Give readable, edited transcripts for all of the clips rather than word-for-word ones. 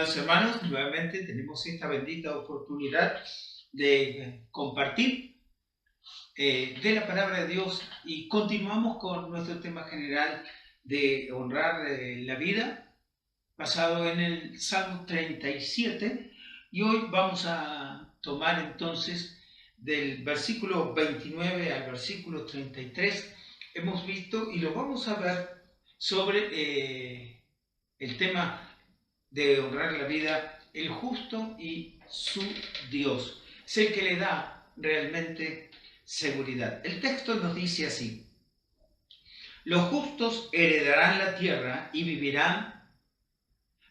Estimados hermanos, nuevamente tenemos esta bendita oportunidad de compartir de la palabra de Dios y continuamos con nuestro tema general de honrar la vida, basado en el Salmo 37, y hoy vamos a tomar entonces del versículo 29 al versículo 33, hemos visto y lo vamos a ver sobre el tema de honrar la vida, el justo y su Dios. Es el que le da realmente seguridad. El texto nos dice así: los justos heredarán la tierra y vivirán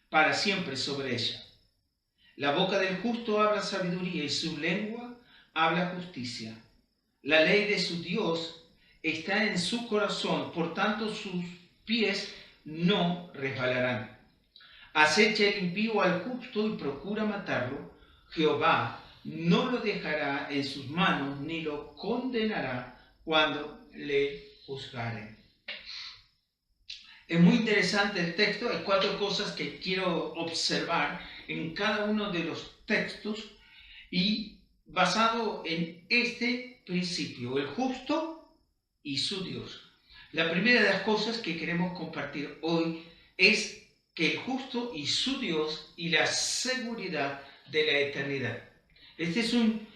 para siempre sobre ella. La boca del justo habla sabiduría y su lengua habla justicia. La ley de su Dios está en su corazón, por tanto sus pies no resbalarán. Acecha el impío al justo y procura matarlo. Jehová no lo dejará en sus manos, ni lo condenará cuando le juzgare. Es muy interesante el texto. Hay 4 cosas que quiero observar en cada uno de los textos y basado en este principio, el justo y su Dios. La primera de las cosas que queremos compartir hoy es que el justo y su Dios y la seguridad de la eternidad. Este es un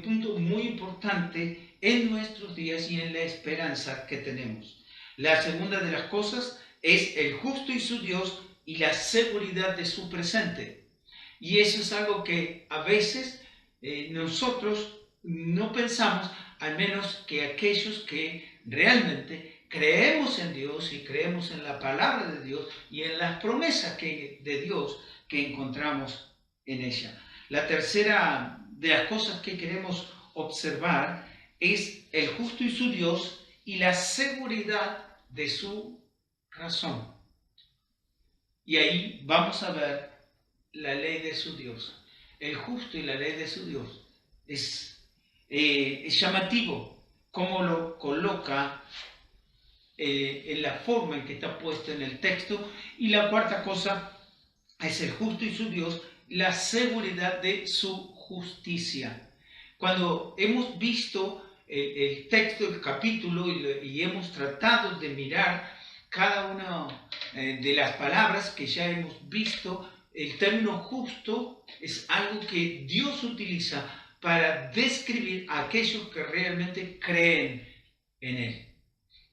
punto muy importante en nuestros días y en la esperanza que tenemos. La segunda de las cosas es el justo y su Dios y la seguridad de su presente. Y eso es algo que a veces nosotros no pensamos, al menos que aquellos que realmente creemos en Dios y creemos en la palabra de Dios y en las promesas de Dios que encontramos en ella. La tercera de las cosas que queremos observar es el justo y su Dios y la seguridad de su razón. Y ahí vamos a ver la ley de su Dios. El justo y la ley de su Dios. Es llamativo cómo lo coloca en la forma en que está puesto en el texto. Y la cuarta cosa es el justo y su Dios, la seguridad de su justicia. Cuando hemos visto el texto, el capítulo, y hemos tratado de mirar cada una de las palabras que ya hemos visto, el término justo es algo que Dios utiliza para describir a aquellos que realmente creen en Él.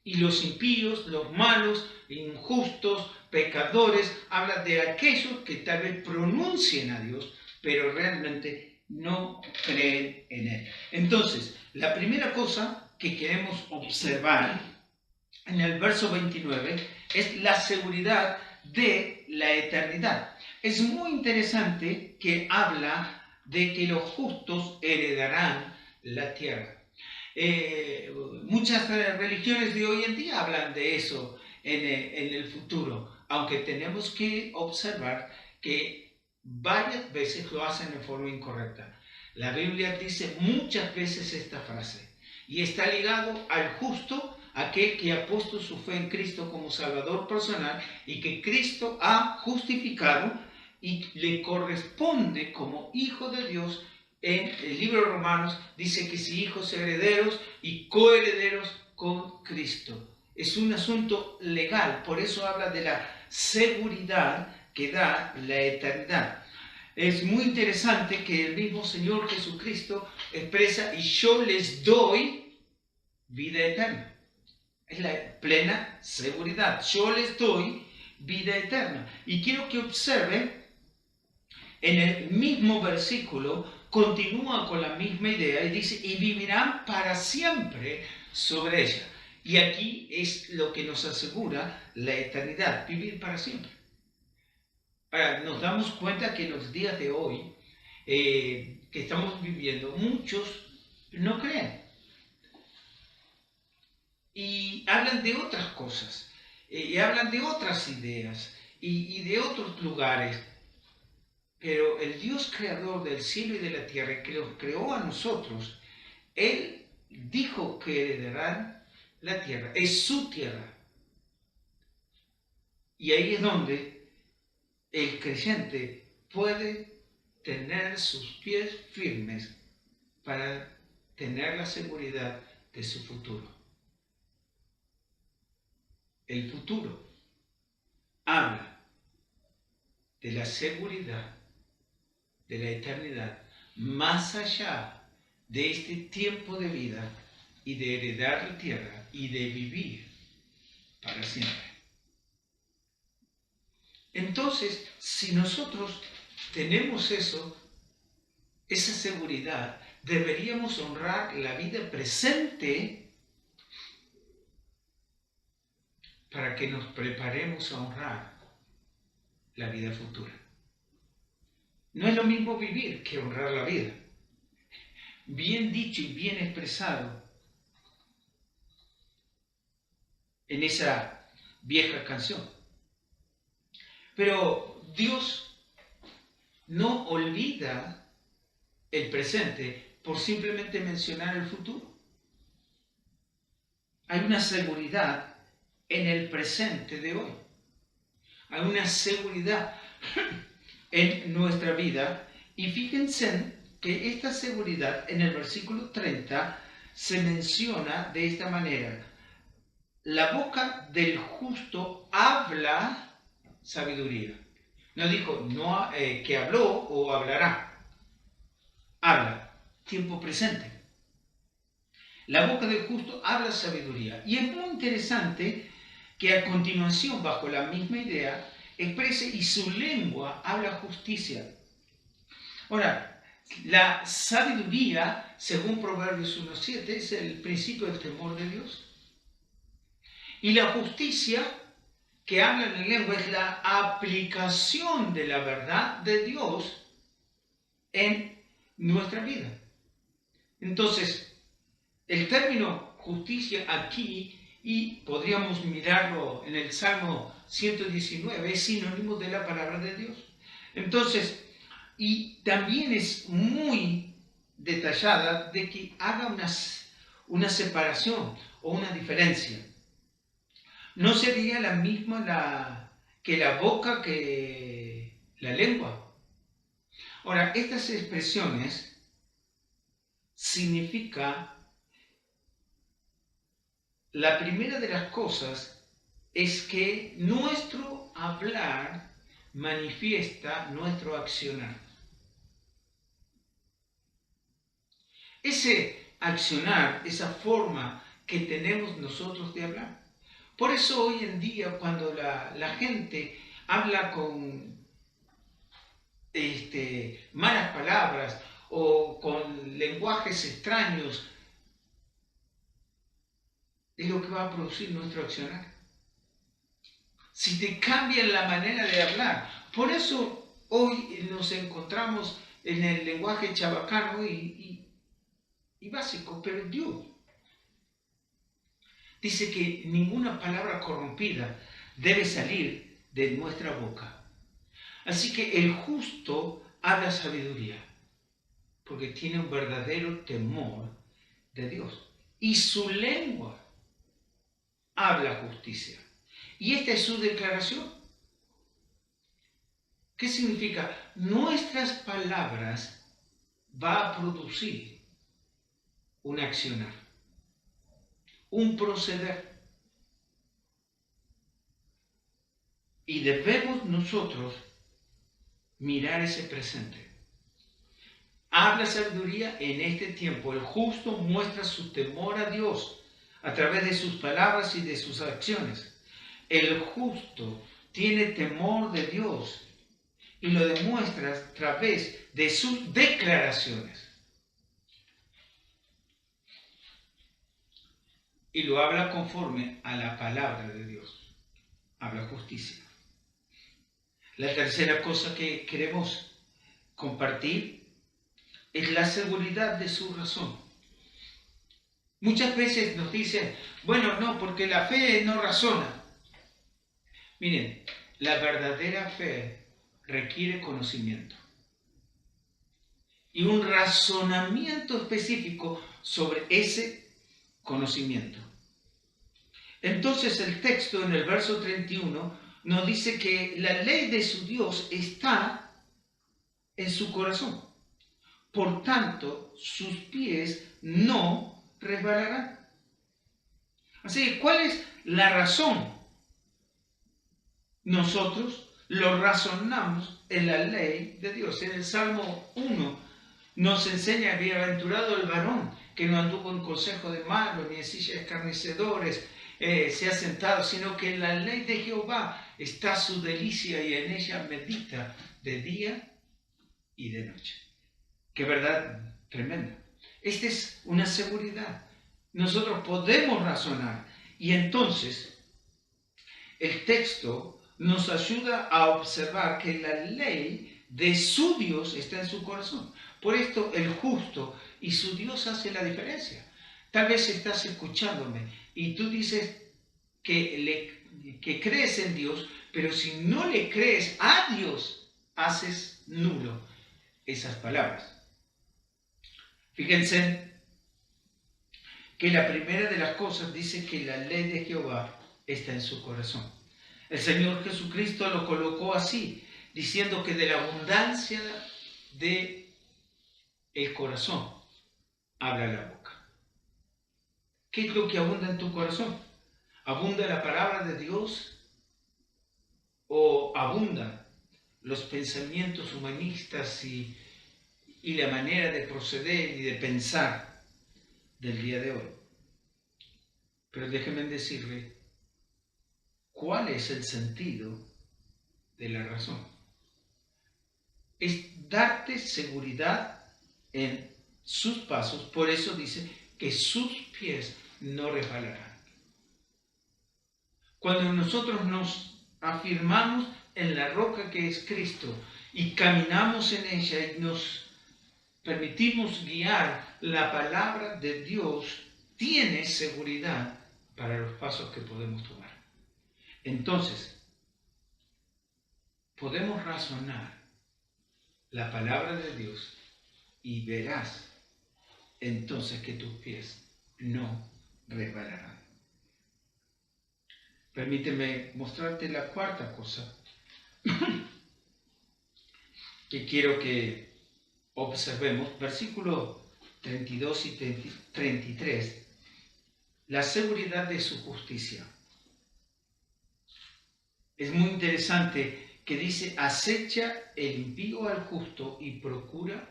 Y los impíos, los malos, injustos, pecadores, habla de aquellos que tal vez pronuncien a Dios, pero realmente no creen en Él. Entonces, la primera cosa que queremos observar en el verso 29 es la seguridad de la eternidad. Es muy interesante que habla de que los justos heredarán la tierra. Muchas religiones de hoy en día hablan de eso en el futuro, aunque tenemos que observar que varias veces lo hacen de forma incorrecta. La Biblia dice muchas veces esta frase y está ligado al justo, aquel que ha puesto su fe en Cristo como Salvador personal y que Cristo ha justificado y le corresponde como hijo de Dios. En el libro de Romanos dice que si hijos herederos y coherederos con Cristo. Es un asunto legal, por eso habla de la seguridad que da la eternidad. Es muy interesante que el mismo Señor Jesucristo expresa: y yo les doy vida eterna. Es la plena seguridad. Yo les doy vida eterna. Y quiero que observen, en el mismo versículo, continúa con la misma idea y dice: y vivirán para siempre sobre ella. Y aquí es lo que nos asegura la eternidad, vivir para siempre. Ahora, nos damos cuenta que en los días de hoy que estamos viviendo, muchos no creen. Y hablan de otras cosas, y hablan de otras ideas, y de otros lugares. Pero el Dios creador del cielo y de la tierra, que los creó a nosotros, Él dijo que heredarán la tierra, es su tierra. Y ahí es donde el creyente puede tener sus pies firmes para tener la seguridad de su futuro. El futuro habla de la seguridad de la eternidad más allá de este tiempo de vida y de heredar la tierra y de vivir para siempre. Entonces, si nosotros tenemos esa seguridad, deberíamos honrar la vida presente para que nos preparemos a honrar la vida futura. No es lo mismo vivir que honrar la vida. Bien dicho y bien expresado en esa vieja canción. Pero Dios no olvida el presente por simplemente mencionar el futuro. Hay una seguridad en el presente de hoy. Hay una seguridad en nuestra vida. Y fíjense que esta seguridad en el versículo 30 se menciona de esta manera. La boca del justo habla sabiduría. No dijo que habló o hablará. Habla, tiempo presente. La boca del justo habla sabiduría. Y es muy interesante que a continuación, bajo la misma idea, exprese y su lengua habla justicia. Ahora, la sabiduría, según Proverbios 1:7, es el principio del temor de Dios. Y la justicia que habla en la lengua es la aplicación de la verdad de Dios en nuestra vida. Entonces, el término justicia aquí, y podríamos mirarlo en el Salmo 119, es sinónimo de la palabra de Dios. Entonces, y también es muy detallada de que haga una separación o una diferencia. No sería la misma que la boca que la lengua. Ahora, estas expresiones significan, la primera de las cosas es que nuestro hablar manifiesta nuestro accionar. Ese accionar, esa forma que tenemos nosotros de hablar. Por eso hoy en día cuando la gente habla con malas palabras o con lenguajes extraños, es lo que va a producir nuestro accionar. Si te cambian la manera de hablar. Por eso hoy nos encontramos en el lenguaje chabacano y básico, pero Dios dice que ninguna palabra corrompida debe salir de nuestra boca. Así que el justo habla sabiduría, porque tiene un verdadero temor de Dios. Y su lengua habla justicia. Y esta es su declaración. ¿Qué significa? Nuestras palabras van a producir un accionar, un proceder. Y debemos nosotros mirar ese presente. Habla sabiduría en este tiempo. El justo muestra su temor a Dios a través de sus palabras y de sus acciones. El justo tiene temor de Dios y lo demuestra a través de sus declaraciones. Y lo habla conforme a la palabra de Dios. Habla justicia. La tercera cosa que queremos compartir es la seguridad de su razón. Muchas veces nos dicen, bueno, no, porque la fe no razona. Miren, la verdadera fe requiere conocimiento y un razonamiento específico sobre ese conocimiento. Entonces el texto en el verso 31 nos dice que la ley de su Dios está en su corazón. Por tanto, sus pies no resbalarán. Así que, ¿cuál es la razón? Nosotros lo razonamos en la ley de Dios. En el Salmo 1 nos enseña: bienaventurado el varón que no anduvo en consejo de malos, ni en silla de escarnecedores se ha sentado, sino que en la ley de Jehová está su delicia y en ella medita de día y de noche. Qué verdad tremenda. Esta es una seguridad. Nosotros podemos razonar, y entonces el texto nos ayuda a observar que la ley de su Dios está en su corazón. Por esto el justo y su Dios hace la diferencia. Tal vez estás escuchándome y tú dices que crees en Dios, pero si no le crees a Dios, haces nulo esas palabras. Fíjense que la primera de las cosas dice que la ley de Jehová está en su corazón. El Señor Jesucristo lo colocó así, diciendo que de la abundancia del corazón habla la boca. ¿Qué es lo que abunda en tu corazón? ¿Abunda la palabra de Dios o abundan los pensamientos humanistas y la manera de proceder y de pensar del día de hoy? Pero déjenme decirle cuál es el sentido de la razón. Es darte seguridad en sus pasos. Por eso dice que sus pies no resbalarán. Cuando nosotros nos afirmamos en la roca que es Cristo y caminamos en ella y nos permitimos guiar, la palabra de Dios tiene seguridad para los pasos que podemos tomar. Entonces, podemos razonar la palabra de Dios y verás entonces que tus pies no resbalarán. Permíteme mostrarte la cuarta cosa que quiero que observemos. Versículo 32 y 33. La seguridad de su justicia. Es muy interesante que dice: acecha el impío al justo y procura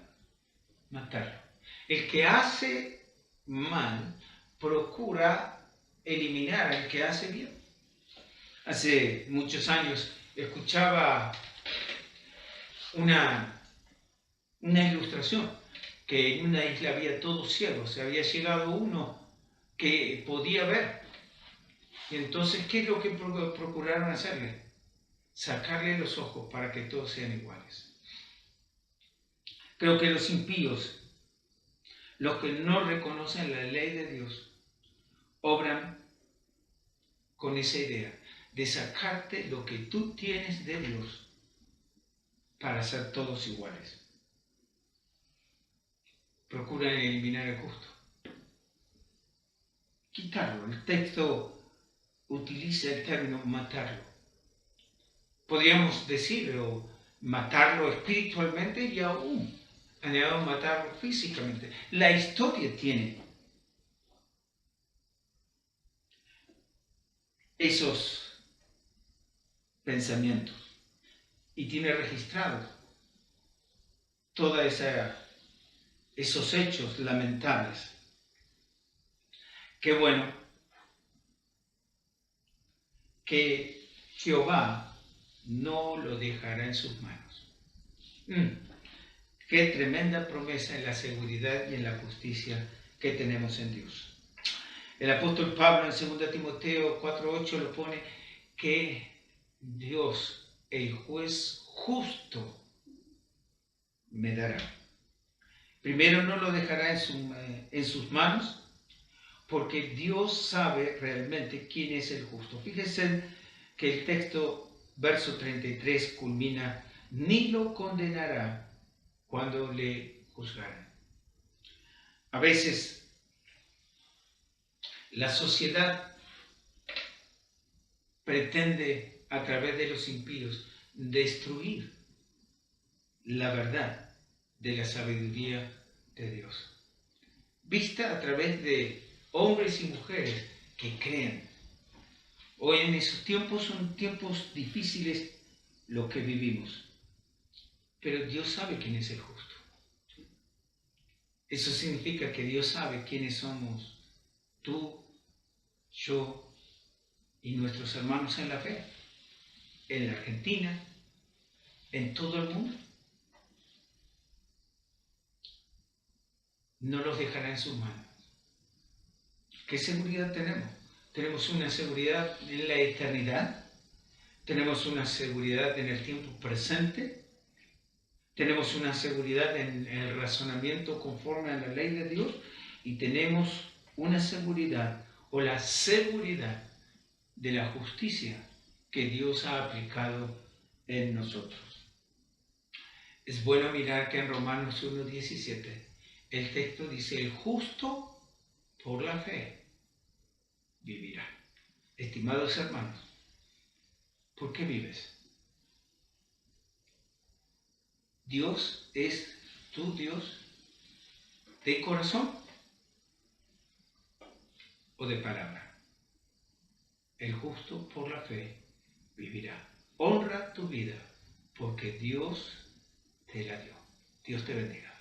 matarlo. El que hace mal procura eliminar al que hace bien. Hace muchos años escuchaba una ilustración que en una isla había todos ciegos. Se había llegado uno que podía ver. Y entonces, ¿qué es lo que procuraron hacerle? Sacarle los ojos para que todos sean iguales. Creo que los impíos, los que no reconocen la ley de Dios, obran con esa idea de sacarte lo que tú tienes de Dios para ser todos iguales. Procuran eliminar el justo, quitarlo. El texto utiliza el término matarlo. Podríamos decirlo, matarlo espiritualmente y aún matarlo físicamente. La historia tiene esos pensamientos y tiene registrados todos esos hechos lamentables. Qué bueno que Jehová no lo dejará en sus manos. Qué tremenda promesa en la seguridad y en la justicia que tenemos en Dios. El apóstol Pablo en 2 Timoteo 4:8 lo pone que Dios, el juez justo, me dará. Primero, no lo dejará en sus manos, porque Dios sabe realmente quién es el justo. Fíjense que el texto, verso 33, culmina: ni lo condenará cuando le juzgaran. A veces la sociedad pretende, a través de los impíos, destruir la verdad de la sabiduría de Dios, vista a través de hombres y mujeres que creen. Hoy en esos tiempos son tiempos difíciles los que vivimos, pero Dios sabe quién es el justo. Eso significa que Dios sabe quiénes somos tú, yo y nuestros hermanos en la fe, en la Argentina, en todo el mundo. No los dejará en sus manos. ¿Qué seguridad tenemos? Tenemos una seguridad en la eternidad, tenemos una seguridad en el tiempo presente, tenemos una seguridad en el razonamiento conforme a la ley de Dios y tenemos una seguridad o la seguridad de la justicia que Dios ha aplicado en nosotros. Es bueno mirar que en Romanos 1:17 el texto dice: el justo por la fe vivirá. Estimados hermanos, ¿por qué vives? ¿Dios es tu Dios de corazón o de palabra? El justo por la fe vivirá. Honra tu vida porque Dios te la dio. Dios te bendiga.